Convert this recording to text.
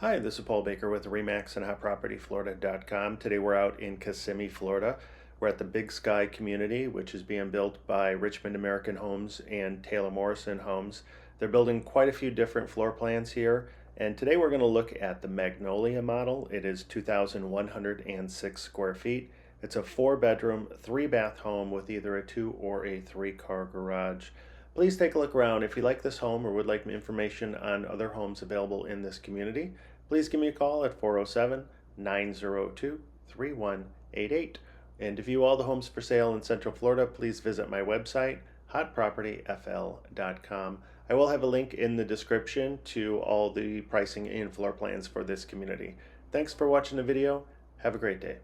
Hi, this is Paul Baker with REMAX and HotPropertyFlorida.com. Today we're out in Kissimmee, Florida. We're at the Big Sky community, which is being built by Richmond American Homes and Taylor Morrison Homes. They're building quite a few different floor plans here, and today we're going to look at the Magnolia model. It is 2,106 square feet. It's a 4-bedroom, 3-bath home with either a 2 or a 3-car garage. Please take a look around. If you like this home or would like information on other homes available in this community, please give me a call at 407-902-3188. And to view all the homes for sale in Central Florida, please visit my website, hotpropertyfl.com. I will have a link in the description to all the pricing and floor plans for this community. Thanks for watching the video. Have a great day.